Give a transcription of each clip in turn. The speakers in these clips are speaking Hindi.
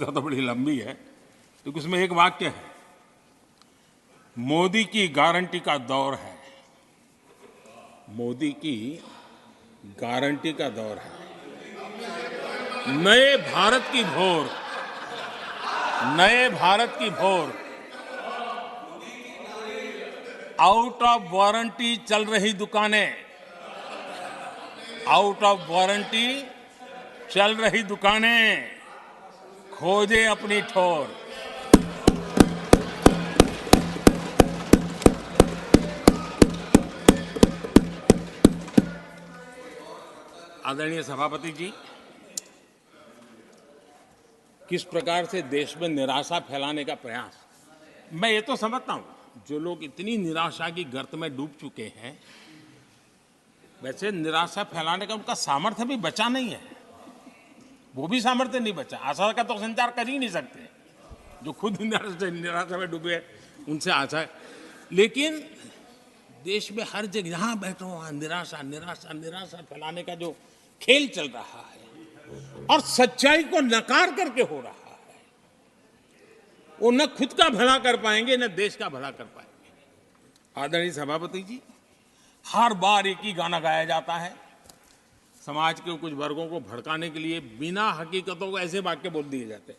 कविता तो बड़ी लंबी है, तो उसमें एक वाक्य है, मोदी की गारंटी का दौर है। मोदी की गारंटी का दौर है। नए भारत की भोर, नए भारत की भोर, आउट ऑफ वारंटी चल रही दुकानें, आउट ऑफ वारंटी चल रही दुकानें, खोजे अपनी ठोर। आदरणीय सभापति जी, किस प्रकार से देश में निराशा फैलाने का प्रयास, मैं ये तो समझता हूं, जो लोग इतनी निराशा की गर्त में डूब चुके हैं, वैसे निराशा फैलाने का उनका सामर्थ्य भी बचा नहीं है। वो भी सामर्थ्य नहीं बचा। आशा का तो संचार कर ही नहीं सकते। जो खुद निराशा में डूबे उनसे आशा है। लेकिन देश में हर जगह जहां बैठो वहां निराशा निराशा निराशा फैलाने का जो खेल चल रहा है और सच्चाई को नकार करके हो रहा है, वो न खुद का भला कर पाएंगे न देश का भला कर पाएंगे। आदरणीय सभापति जी, हर बार एक ही गाना गाया जाता है। समाज के कुछ वर्गों को भड़काने के लिए बिना हकीकतों को ऐसे वाक्य बोल दिए जाते हैं।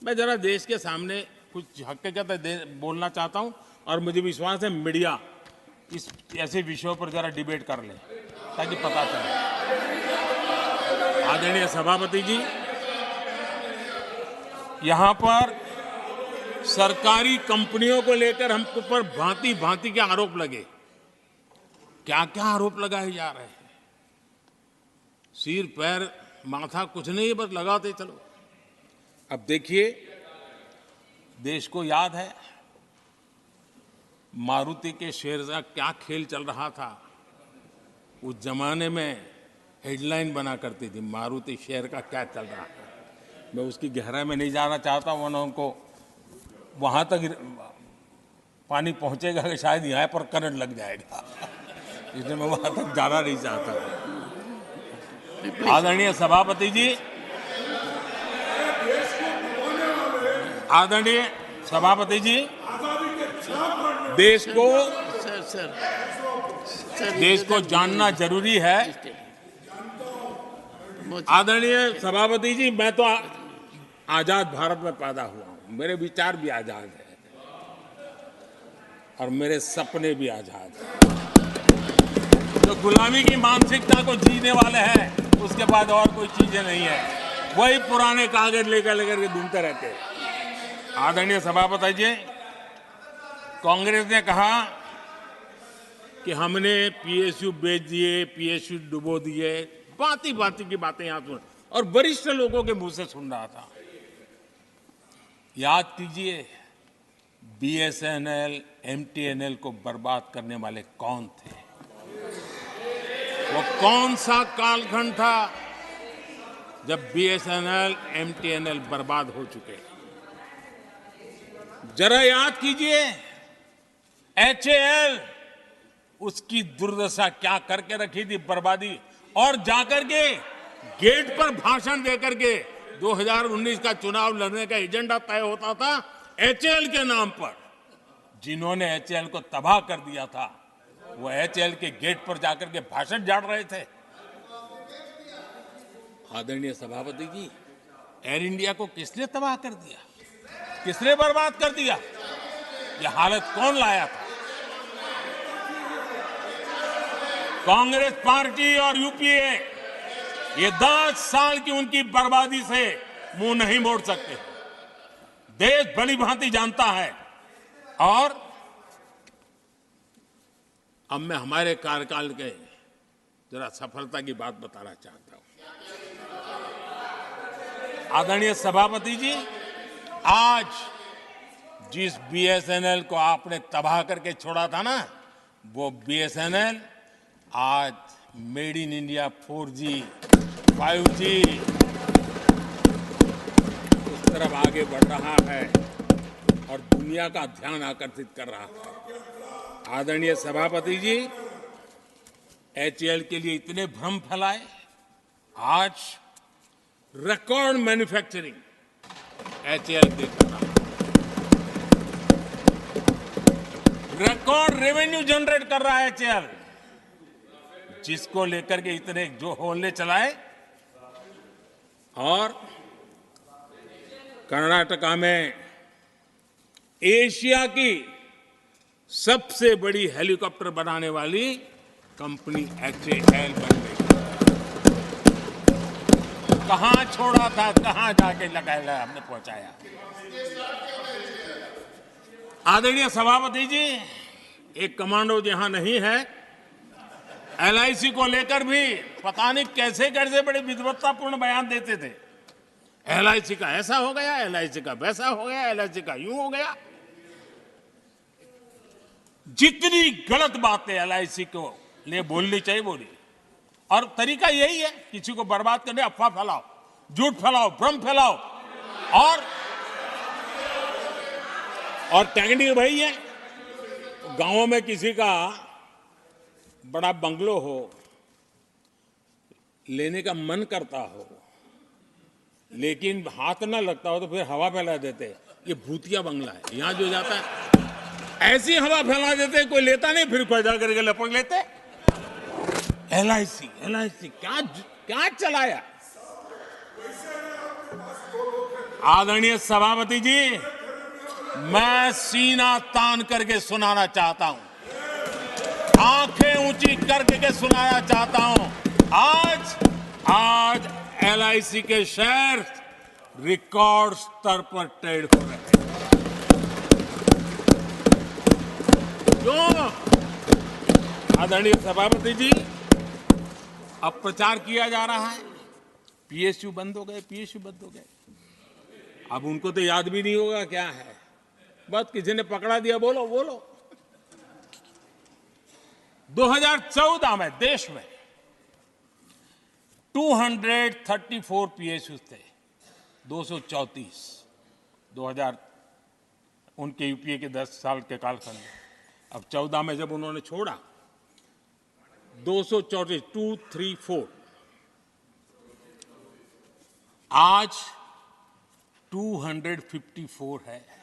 मैं जरा देश के सामने कुछ हकीकतें बोलना चाहता हूं और मुझे विश्वास है मीडिया इस ऐसे विषयों पर जरा डिबेट कर ले ताकि पता चले। आदरणीय सभापति जी, यहां पर सरकारी कंपनियों को लेकर हम पर भांति भांति के आरोप लगे। क्या क्या आरोप लगाए जा रहे हैं। सिर पैर माथा कुछ नहीं, बस लगाते चलो। अब देखिए, देश को याद है मारुति के शेयर का क्या खेल चल रहा था। उस जमाने में हेडलाइन बना करती थी, मारुति शेयर का क्या चल रहा है। मैं उसकी गहराई में नहीं जाना चाहता, वरना उनको वहां तक पानी पहुंचेगा कि शायद यहाँ पर करंट लग जाएगा, इसलिए मैं वहां तक जाना नहीं चाहता। आदरणीय सभापति जी, आदरणीय सभापति जी, देश को जानना जरूरी है। आदरणीय सभापति जी, मैं तो आजाद भारत में पैदा हुआ हूं, मेरे विचार भी आजाद हैं और मेरे सपने भी आजाद हैं। तो गुलामी की मानसिकता को जीने वाले हैं, उसके बाद और कोई चीजें नहीं है। वही पुराने कागज लेकर के घूमते रहते हैं। आदरणीय सभापति जी, कांग्रेस ने कहा कि हमने पीएसयू बेच दिए, पीएसयू डुबो दिए, बाती बाती की बातें यहां सुन और वरिष्ठ लोगों के मुंह से सुन रहा था। याद कीजिए, बीएसएनएल, एमटीएनएल को बर्बाद करने वाले कौन थे? वो कौन सा कालखंड था जब बीएसएनएल, एमटीएनएल बर्बाद हो चुके? जरा याद कीजिए, एचएएल, उसकी दुर्दशा क्या करके रखी थी, बर्बादी। और जाकर के गेट पर भाषण देकर के 2019 का चुनाव लड़ने का एजेंडा तय होता था एचएएल के नाम पर। जिन्होंने एचएएल को तबाह कर दिया था, वो एचएएल के गेट पर जाकर के भाषण झाड़ रहे थे। आदरणीय सभापति जी, एयर इंडिया को किसने तबाह कर दिया, किसने बर्बाद कर दिया? यह हालत कौन लाया था? कांग्रेस पार्टी और यूपीए ये 10 साल की उनकी बर्बादी से मुंह नहीं मोड़ सकते। देश भली भांति जानता है। और अब मैं हमारे कार्यकाल के जरा सफलता की बात बताना चाहता हूं। आदरणीय सभापति जी, आज जिस बीएसएनएल को आपने तबाह करके छोड़ा था ना, वो बीएसएनएल आज made in India 4G, 5G उस तरफ आगे बढ़ रहा है और दुनिया का ध्यान आकर्षित कर रहा है। आदरणीय सभापति जी, एचएएल के लिए इतने भ्रम फैलाए, आज रिकॉर्ड मैन्युफैक्चरिंग HAL दे रहा है, रिकॉर्ड रेवेन्यू जनरेट कर रहा है HAL, जिसको लेकर के इतने जो होले चलाए। और कर्नाटका में एशिया की सबसे बड़ी हेलीकॉप्टर बनाने वाली कंपनी HAL बन गई। कहां छोड़ा था, कहां जाके लगाया, हमने पहुंचाया। आदरणीय सभापति जी, एक कमांडो जहां नहीं है, LIC को लेकर भी पता नहीं कैसे कैसे बड़े विद्वत्तापूर्ण बयान देते थे। LIC का ऐसा हो गया, LIC का वैसा हो गया, LIC का यूं हो गया। जितनी गलत बातें LIC को लिए बोलनी चाहिए बोली, और तरीका यही है, किसी को बर्बाद करने, अफवाह फैलाओ, झूठ फैलाओ, भ्रम फैलाओ। और टेक्निक वही है, गांवों में किसी का बड़ा बंगलो हो, लेने का मन करता हो, लेकिन हाथ ना लगता हो, तो फिर हवा फैला देते, ये भूतिया बंगला है, यहां जो जाता है ऐसी हवा फैला देते, कोई लेता नहीं, फिर पैदा करके लपक लेते। LIC क्या क्या चलाया। आदरणीय सभापति जी, मैं सीना तान करके सुनाना चाहता हूं, आंखें ऊंची करके सुनाना चाहता हूं, आज LIC के शेयर रिकॉर्ड स्तर पर ट्रेड हो रहे हैं। क्यों? आदरणीय सभापति जी, अब प्रचार किया जा रहा है, PSU बंद हो गए। अब उनको तो याद भी नहीं होगा क्या है, बस किसी ने पकड़ा दिया, बोलो 2014 में देश में 234 PSU थे, 234 2000 उनके UPA के 10 साल के कालखंड में। अब 14 में जब उन्होंने छोड़ा, 234 आज 254 है।